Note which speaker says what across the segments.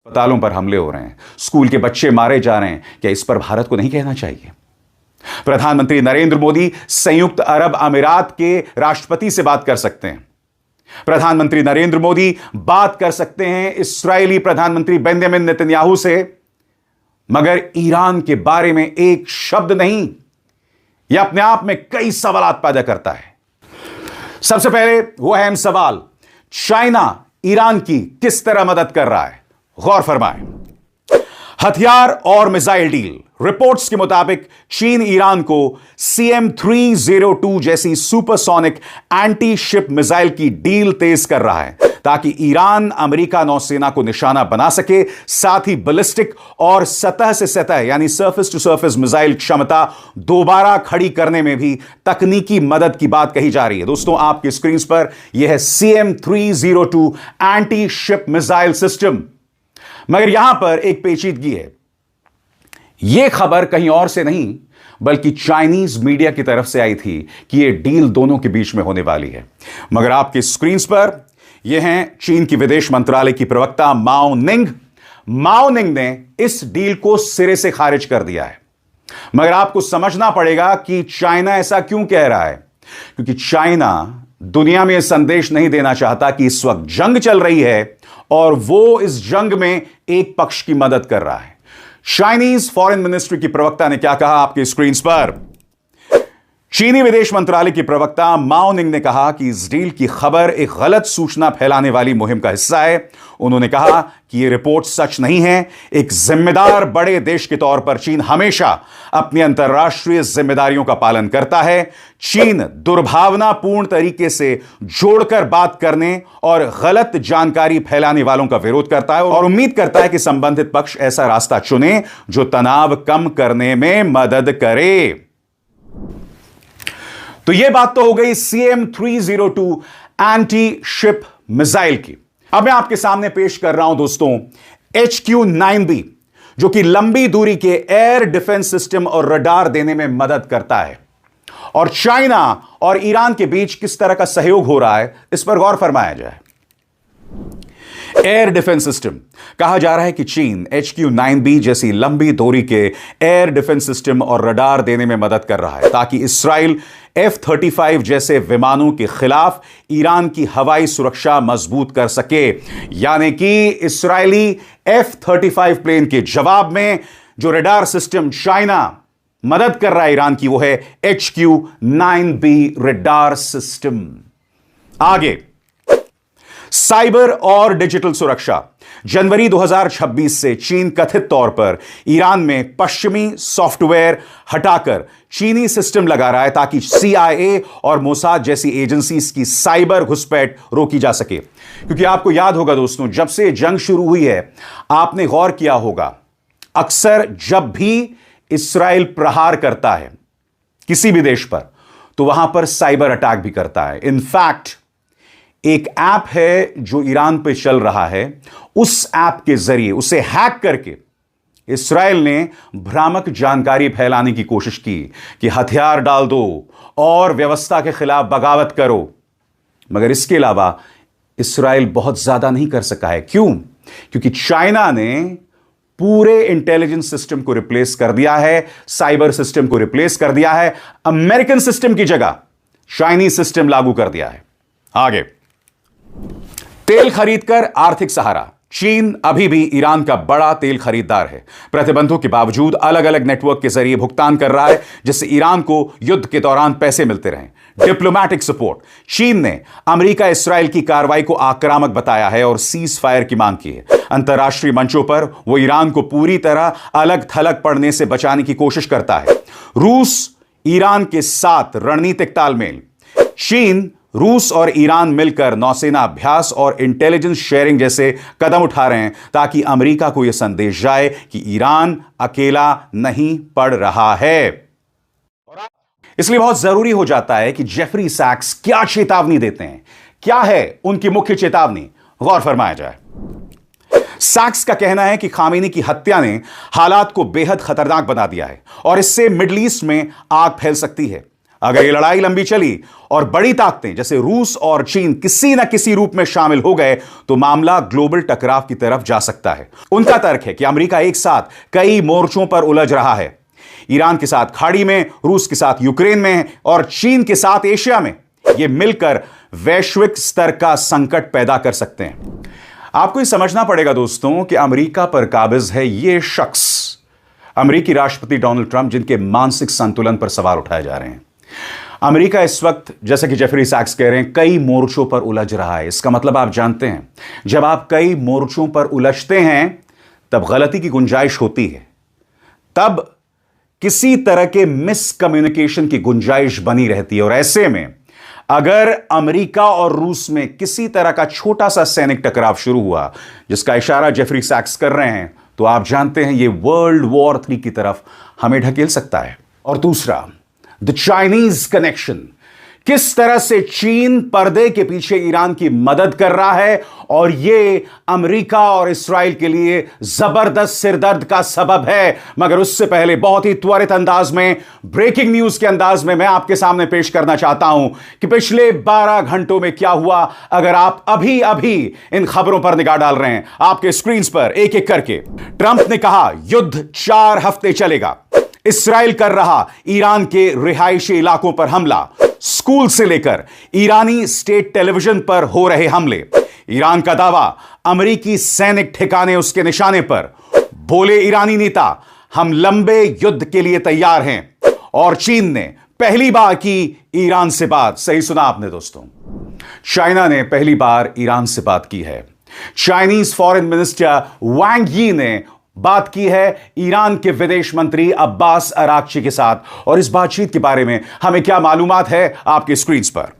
Speaker 1: अस्पतालों पर हमले हो रहे हैं, स्कूल के बच्चे मारे जा रहे हैं। क्या इस पर भारत को नहीं कहना चाहिए? प्रधानमंत्री नरेंद्र मोदी संयुक्त अरब अमीरात के राष्ट्रपति से बात कर सकते हैं। प्रधानमंत्री नरेंद्र मोदी बात कर सकते हैं इस्राएली प्रधानमंत्री बेंजामिन नेतन्याहू से, मगर ईरान के बारे में एक शब्द नहीं। यह अपने आप में कई सवाल पैदा करता है। सबसे पहले वो अहम सवाल, चाइना ईरान की किस तरह मदद कर रहा है? गौर फरमाएं। हथियार और मिसाइल डील। रिपोर्ट्स के मुताबिक चीन ईरान को CM-302 जैसी सुपरसोनिक एंटी शिप मिसाइल की डील तेज कर रहा है ताकि ईरान अमेरिका नौसेना को निशाना बना सके। साथ ही बैलिस्टिक और सतह से सतह यानी सरफेस टू सरफेस मिसाइल क्षमता दोबारा खड़ी करने में भी तकनीकी मदद की बात कही जा रही है। दोस्तों, आपकी स्क्रीन पर यह है CM-302 anti ship missile system. मगर यहां पर एक पेचीदगी है। यह खबर कहीं और से नहीं बल्कि चाइनीज मीडिया की तरफ से आई थी कि यह डील दोनों के बीच में होने वाली है। मगर आपके स्क्रीन पर यह हैं चीन की विदेश मंत्रालय की प्रवक्ता माओ निंग। माओ निंग ने इस डील को सिरे से खारिज कर दिया है। मगर आपको समझना पड़ेगा कि चाइना ऐसा क्यों कह रहा है, क्योंकि चाइना दुनिया में यह संदेश नहीं देना चाहता कि इस वक्त जंग चल रही है और वो इस जंग में एक पक्ष की मदद कर रहा है। चाइनीज फॉरेन मिनिस्ट्री की प्रवक्ता ने क्या कहा आपके स्क्रीन पर? चीनी विदेश मंत्रालय की प्रवक्ता माओ निंग ने कहा कि इस डील की खबर एक गलत सूचना फैलाने वाली मुहिम का हिस्सा है। उन्होंने कहा कि यह रिपोर्ट सच नहीं है। एक जिम्मेदार बड़े देश के तौर पर चीन हमेशा अपनी अंतर्राष्ट्रीय जिम्मेदारियों का पालन करता है। चीन दुर्भावनापूर्ण तरीके से जोड़कर बात करने और गलत जानकारी फैलाने वालों का विरोध करता है और उम्मीद करता है कि संबंधित पक्ष ऐसा रास्ता चुने जो तनाव कम करने में मदद करे। तो यह बात तो हो गई CM-302 एंटी शिप मिसाइल की। अब मैं आपके सामने पेश कर रहा हूं दोस्तों HQ-9B, जो कि लंबी दूरी के एयर डिफेंस सिस्टम और रडार देने में मदद करता है। और चाइना और ईरान के बीच किस तरह का सहयोग हो रहा है, इस पर गौर फरमाया जाए। एयर डिफेंस सिस्टम, कहा जा रहा है कि चीन HQ-9B जैसी लंबी दूरी के एयर डिफेंस सिस्टम और रडार देने में मदद कर रहा है ताकि इस्राइल F-35 जैसे विमानों के खिलाफ ईरान की हवाई सुरक्षा मजबूत कर सके। यानी कि इस्राइली F-35 प्लेन के जवाब में जो रडार सिस्टम चाइना मदद कर रहा है ईरान की, वो है HQ-9B रडार सिस्टम। आगे, साइबर और डिजिटल सुरक्षा। जनवरी 2026 से चीन कथित तौर पर ईरान में पश्चिमी सॉफ्टवेयर हटाकर चीनी सिस्टम लगा रहा है ताकि CIA और मोसाद जैसी एजेंसीज की साइबर घुसपैठ रोकी जा सके। क्योंकि आपको याद होगा दोस्तों, जब से जंग शुरू हुई है, आपने गौर किया होगा, अक्सर जब भी इस्राइल प्रहार करता है किसी भी देश पर, तो वहां पर साइबर अटैक भी करता है। इनफैक्ट एक ऐप है जो ईरान पे चल रहा है, उस ऐप के जरिए उसे हैक करके इस्राइल ने भ्रामक जानकारी फैलाने की कोशिश की कि हथियार डाल दो और व्यवस्था के खिलाफ बगावत करो। मगर इसके अलावा इस्राइल बहुत ज्यादा नहीं कर सका है। क्यों? क्योंकि चाइना ने पूरे इंटेलिजेंस सिस्टम को रिप्लेस कर दिया है, साइबर सिस्टम को रिप्लेस कर दिया है, अमेरिकन सिस्टम की जगह चाइनीज सिस्टम लागू कर दिया है। आगे, तेल खरीदकर आर्थिक सहारा। चीन अभी भी ईरान का बड़ा तेल खरीदार है। प्रतिबंधों के बावजूद अलग अलग नेटवर्क के जरिए भुगतान कर रहा है, जिससे ईरान को युद्ध के दौरान पैसे मिलते रहें। Diplomatic support. चीन ने अमेरिका इस्राइल की कार्रवाई को आक्रामक बताया है और सीज फायर की मांग की है। अंतर्राष्ट्रीय मंचों पर वो ईरान को पूरी तरह अलग थलग पड़ने से बचाने की कोशिश करता है। रूस ईरान के साथ रणनीतिक तालमेल। चीन, रूस और ईरान मिलकर नौसेना अभ्यास और इंटेलिजेंस शेयरिंग जैसे कदम उठा रहे हैं ताकि अमेरिका को यह संदेश जाए कि ईरान अकेला नहीं पड़ रहा है। इसलिए बहुत जरूरी हो जाता है कि जेफरी सैक्स क्या चेतावनी देते हैं, क्या है उनकी मुख्य चेतावनी, गौर फरमाया जाए। सैक्स का कहना है कि खामेनी की हत्या ने हालात को बेहद खतरनाक बना दिया है और इससे मिडिल ईस्ट में आग फैल सकती है। अगर ये लड़ाई लंबी चली और बड़ी ताकतें जैसे रूस और चीन किसी ना किसी रूप में शामिल हो गए तो मामला ग्लोबल टकराव की तरफ जा सकता है। उनका तर्क है कि अमेरिका एक साथ कई मोर्चों पर उलझ रहा है, ईरान के साथ खाड़ी में, रूस के साथ यूक्रेन में और चीन के साथ एशिया में। ये मिलकर वैश्विक स्तर का संकट पैदा कर सकते हैं। आपको ये समझना पड़ेगा दोस्तों कि अमेरिका पर काबिज है ये शख्स, अमेरिकी राष्ट्रपति डोनाल्ड ट्रंप, जिनके मानसिक संतुलन पर सवाल उठाए जा रहे हैं। अमेरिका इस वक्त, जैसा कि जेफरी सैक्स कह रहे हैं, कई मोर्चों पर उलझ रहा है। इसका मतलब आप जानते हैं, जब आप कई मोर्चों पर उलझते हैं तब गलती की गुंजाइश होती है, तब किसी तरह के मिसकम्युनिकेशन की गुंजाइश बनी रहती है। और ऐसे में अगर अमेरिका और रूस में किसी तरह का छोटा सा सैनिक टकराव शुरू हुआ, जिसका इशारा जेफरी सैक्स कर रहे हैं, तो आप जानते हैं यह वर्ल्ड वॉर 3 की तरफ हमें ढकेल सकता है। और दूसरा, द चाइनीज कनेक्शन, किस तरह से चीन पर्दे के पीछे ईरान की मदद कर रहा है और यह अमेरिका और इस्राइल के लिए जबरदस्त सिरदर्द का सबब है। मगर उससे पहले बहुत ही त्वरित अंदाज में, ब्रेकिंग न्यूज के अंदाज में मैं आपके सामने पेश करना चाहता हूं कि पिछले 12 घंटों में क्या हुआ। अगर आप अभी अभी इन खबरों पर निगाह डाल रहे हैं, आपके स्क्रीन पर एक एक करके। ट्रंप ने कहा युद्ध 4 हफ्ते चलेगा, इस्राइल कर रहा ईरान के रिहायशी इलाकों पर हमला, स्कूल से लेकर ईरानी स्टेट टेलीविजन पर हो रहे हमले, ईरान का दावा अमेरिकी सैनिक ठिकाने उसके निशाने पर, बोले ईरानी नेता हम लंबे युद्ध के लिए तैयार हैं। और चीन ने पहली बार की ईरान से बात। सही सुना आपने दोस्तों, चाइना ने पहली बार ईरान से बात की है। चाइनीज फॉरेन मिनिस्टर वांग यी ने बात की है ईरान के विदेश मंत्री अब्बास अराक्ची के साथ। और इस बातचीत के बारे में हमें क्या मालूमात है, आपके स्क्रीन पर।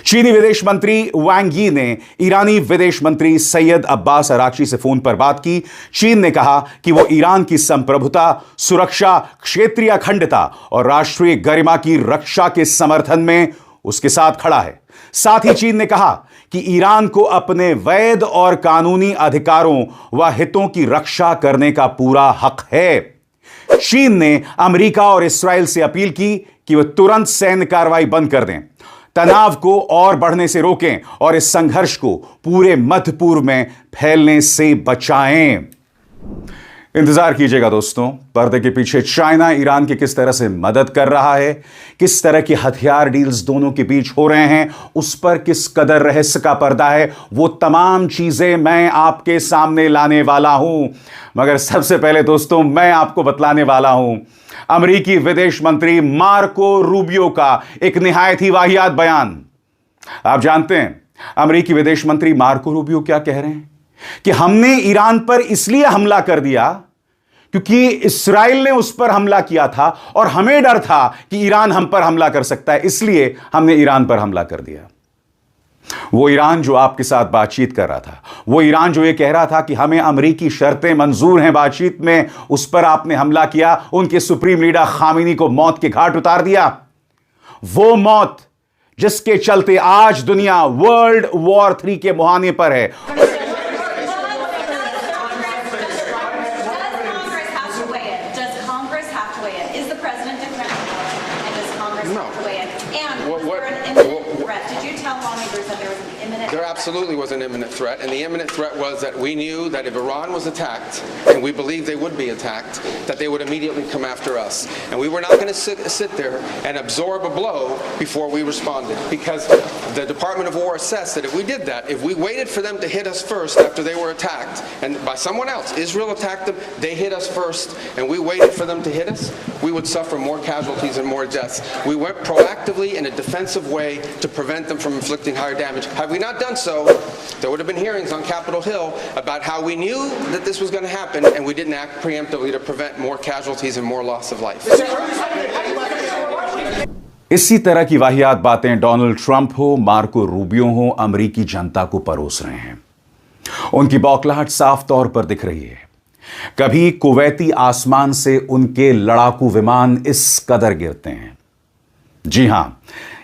Speaker 1: चीनी विदेश मंत्री वांग यी ने ईरानी विदेश मंत्री सैयद अब्बास अराक्ची से फोन पर बात की। चीन ने कहा कि वो ईरान की संप्रभुता, सुरक्षा, क्षेत्रीय अखंडता और राष्ट्रीय गरिमा की रक्षा के समर्थन में उसके साथ खड़ा है। साथ ही चीन ने कहा कि ईरान को अपने वैध और कानूनी अधिकारों व हितों की रक्षा करने का पूरा हक है। चीन ने अमेरिका और इस्राइल से अपील की कि वे तुरंत सैन्य कार्रवाई बंद कर दें, तनाव को और बढ़ने से रोकें और इस संघर्ष को पूरे मध्य पूर्व में फैलने से बचाएं। इंतजार कीजिएगा दोस्तों, पर्दे के पीछे चाइना ईरान की किस तरह से मदद कर रहा है, किस तरह की हथियार डील्स दोनों के बीच हो रहे हैं, उस पर किस कदर रहस्य का पर्दा है, वो तमाम चीजें मैं आपके सामने लाने वाला हूं। मगर सबसे पहले दोस्तों, मैं आपको बतलाने वाला हूं अमेरिकी विदेश मंत्री मार्को रूबियो का एक निहायत ही वाहियात बयान। आप जानते हैं अमेरिकी विदेश मंत्री मार्को रूबियो क्या कह रहे हैं कि हमने ईरान पर इसलिए हमला कर दिया क्योंकि इस्राइल ने उस पर हमला किया था और हमें डर था कि ईरान हम पर हमला कर सकता है, इसलिए हमने ईरान पर हमला कर दिया। वो ईरान जो आपके साथ बातचीत कर रहा था, वो ईरान जो ये कह रहा था कि हमें अमेरिकी शर्तें मंजूर हैं बातचीत में, उस पर आपने हमला किया, उनके सुप्रीम लीडर खामेनी को मौत के घाट उतार दिया। वो मौत जिसके चलते आज दुनिया वर्ल्ड वॉर 3 के मुहाने पर है।
Speaker 2: There absolutely was an imminent threat, and the imminent threat was that we knew that if Iran was attacked, and we believed they would be attacked, that they would immediately come after us. And we were not going to sit there and absorb a blow before we responded, because the Department of War assessed that if we did that, if we waited for them to hit us first after they were attacked, and by someone else, Israel attacked them, they hit us first, and we waited for them to hit us, we would suffer more casualties and more deaths. We went proactively in a defensive way to prevent them from inflicting higher damage. Had we not done so, there would have been hearings on Capitol Hill about how we knew that this was going to happen and we didn't act preemptively to prevent more casualties and more loss of life.
Speaker 1: इसी तरह की वाहियात बातें Donald Trump हो, Marco Rubio हो, अमेरिकी जनता को परोस रहे हैं। उनकी बौखलाहट साफ तौर पर दिख रही है। कभी कुवैती आसमान से उनके लड़ाकू विमान इस कदर गिरते हैं, जी हां,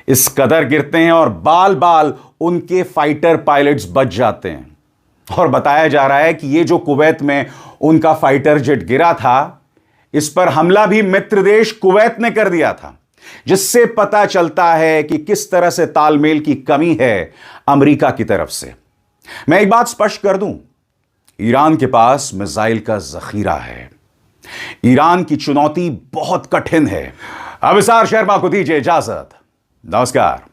Speaker 1: इस कदर गिरते हैं और बाल बाल उनके फाइटर पायलट्स बच जाते हैं। और बताया जा रहा है कि ये जो कुवैत में उनका फाइटर जेट गिरा था, इस पर हमला भी मित्र देश कुवैत ने कर दिया था। जिससे पता चलता है कि किस तरह से तालमेल की कमी है अमेरिका की तरफ से। मैं एक बात स्पष्ट कर दूं, ईरान के पास मिसाइल का जखीरा है। ईरान की चुनौती बहुत कठिन है। अभिसार शर्मा को दीजिए इजाजत। नमस्कार।